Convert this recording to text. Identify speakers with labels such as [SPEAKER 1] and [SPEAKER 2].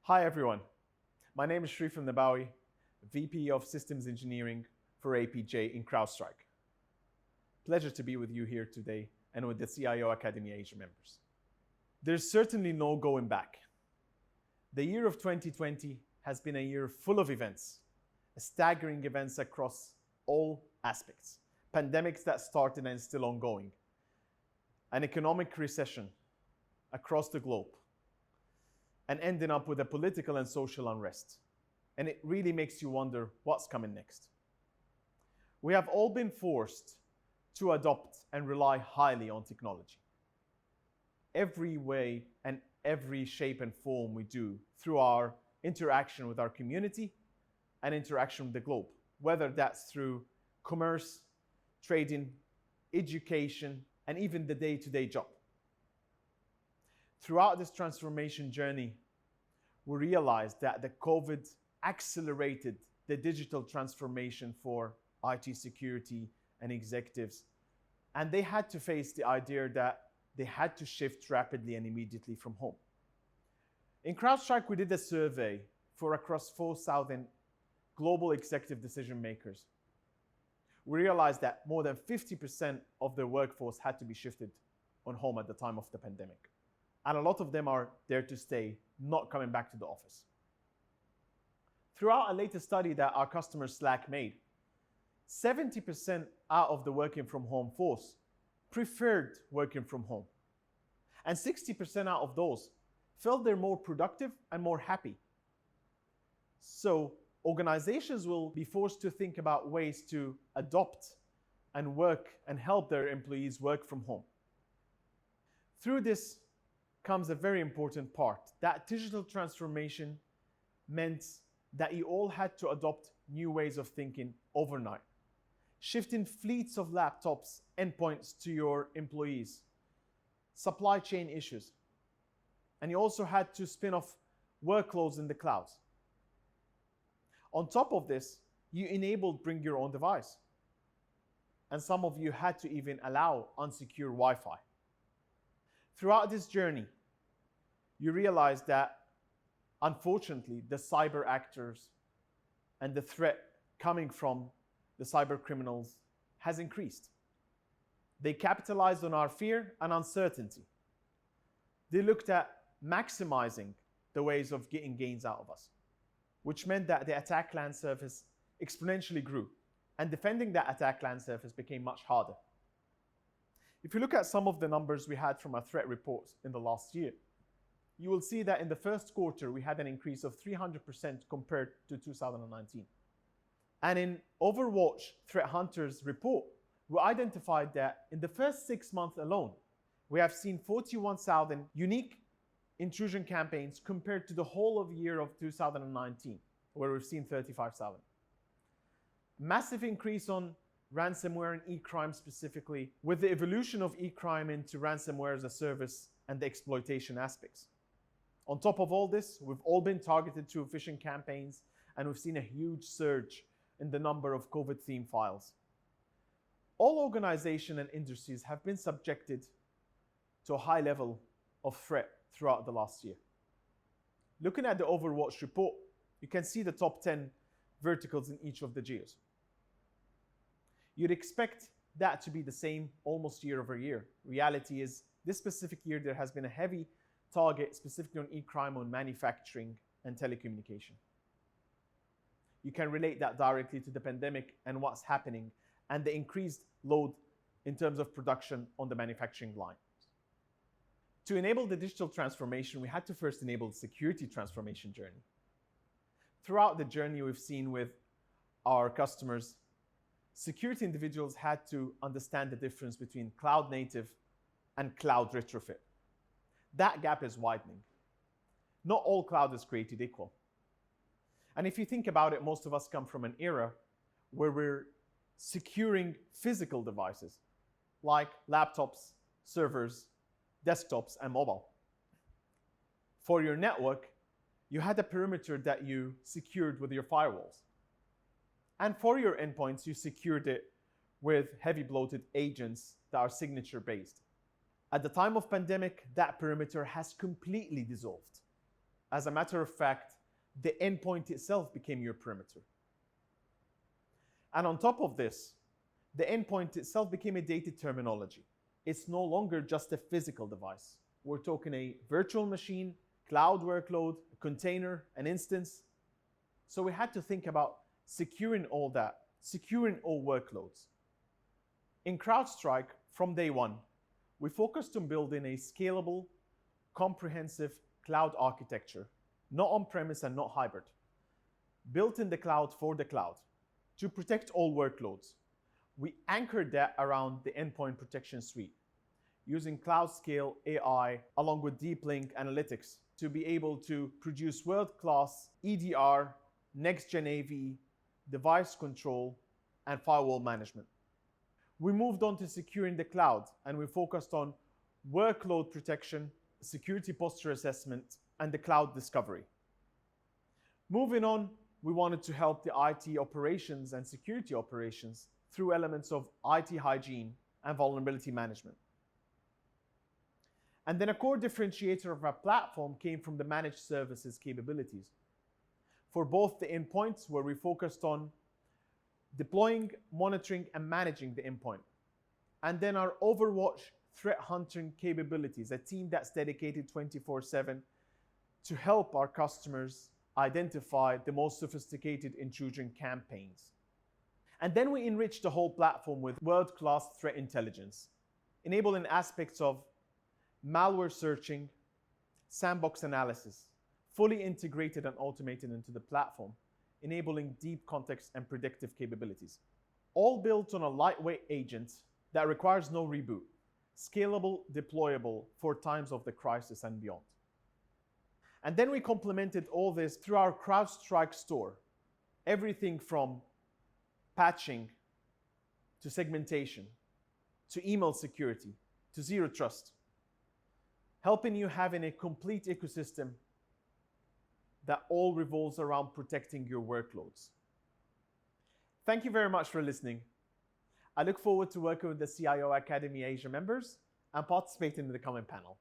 [SPEAKER 1] Hi everyone, my name is Sherif El-Nabawi, VP of Systems Engineering for APJ in CrowdStrike. Pleasure to be with you here today and with the CIO Academy Asia members. There's certainly no going back. The year of 2020 has been a year full of events, staggering events across all aspects. Pandemics that started and still ongoing, an economic recession across the globe, and ending up with a political and social unrest. And it really makes you wonder what's coming next. We have all been forced to adopt and rely highly on technology. Every way and every shape and form we do through our interaction with our community and interaction with the globe, whether that's through commerce, trading, education, and even the day-to-day job. Throughout this transformation journey, we realized that the COVID accelerated the digital transformation for IT security and executives, and they had to face the idea that they had to shift rapidly and immediately from home. In CrowdStrike, we did a survey for across 4,000 global executive decision makers. We realized that more than 50% of their workforce had to be shifted on home at the time of the pandemic. And a lot of them are there to stay, not coming back to the office. Throughout a latest study that our customer Slack made, 70% out of the working from home force preferred working from home. And 60% out of those felt they're more productive and more happy. So organizations will be forced to think about ways to adopt and work and help their employees work from home. Through this comes a very important part. That digital transformation meant that you all had to adopt new ways of thinking overnight. Shifting fleets of laptops, endpoints to your employees, supply chain issues. And you also had to spin off workloads in the clouds. On top of this, you enabled bring your own device. And some of you had to even allow unsecure Wi-Fi. Throughout this journey, you realize that, unfortunately, the cyber actors and the threat coming from the cyber criminals has increased. They capitalized on our fear and uncertainty. They looked at maximizing the ways of getting gains out of us, which meant that the attack land surface exponentially grew, and defending that attack land surface became much harder. If you look at some of the numbers we had from our threat reports in the last year, you will see that in the first quarter, we had an increase of 300% compared to 2019. And in Overwatch Threat Hunters report, we identified that in the first 6 months alone, we have seen 41,000 unique intrusion campaigns compared to the whole of the year of 2019, where we've seen 35,000. Massive increase on ransomware and e-crime specifically, with the evolution of e-crime into ransomware as a service and the exploitation aspects. On top of all this, we've all been targeted through phishing campaigns, and we've seen a huge surge in the number of COVID-themed files. All organizations and industries have been subjected to a high level of threat throughout the last year. Looking at the Overwatch report, you can see the top 10 verticals in each of the geos. You'd expect that to be the same almost year over year. Reality is, this specific year, there has been a heavy target specifically on e-crime, on manufacturing and telecommunication. You can relate that directly to the pandemic and what's happening and the increased load in terms of production on the manufacturing line. To enable the digital transformation, we had to first enable the security transformation journey. Throughout the journey we've seen with our customers, security individuals had to understand the difference between cloud native and cloud retrofit. That gap is widening. Not all cloud is created equal. And if you think about it, most of us come from an era where we're securing physical devices like laptops, servers, desktops, and mobile. For your network, you had a perimeter that you secured with your firewalls. And for your endpoints, you secured it with heavy bloated agents that are signature based. At the time of pandemic, that perimeter has completely dissolved. As a matter of fact, the endpoint itself became your perimeter. And on top of this, the endpoint itself became a dated terminology. It's no longer just a physical device. We're talking a virtual machine, cloud workload, a container, an instance. So we had to think about securing all that, securing all workloads. In CrowdStrike, from day one, we focused on building a scalable, comprehensive cloud architecture, not on-premise and not hybrid, built in the cloud for the cloud to protect all workloads. We anchored that around the endpoint protection suite, using cloud scale AI along with deep link analytics to be able to produce world-class EDR, next-gen AV, device control, and firewall management. We moved on to securing the cloud, and we focused on workload protection, security posture assessment, and the cloud discovery. Moving on, we wanted to help the IT operations and security operations through elements of IT hygiene and vulnerability management. And then a core differentiator of our platform came from the managed services capabilities. For both the endpoints, where we focused on deploying, monitoring, and managing the endpoint. And then our Overwatch threat hunting capabilities, a team that's dedicated 24/7 to help our customers identify the most sophisticated intrusion campaigns. And then we enrich the whole platform with world-class threat intelligence, enabling aspects of malware searching, sandbox analysis, fully integrated and automated into the platform, enabling deep context and predictive capabilities. All built on a lightweight agent that requires no reboot, scalable, deployable for times of the crisis and beyond. And then we complemented all this through our CrowdStrike store. Everything from patching to segmentation, to email security, to zero trust, helping you having a complete ecosystem that all revolves around protecting your workloads. Thank you very much for listening. I look forward to working with the CIO Academy Asia members and participating in the coming panel.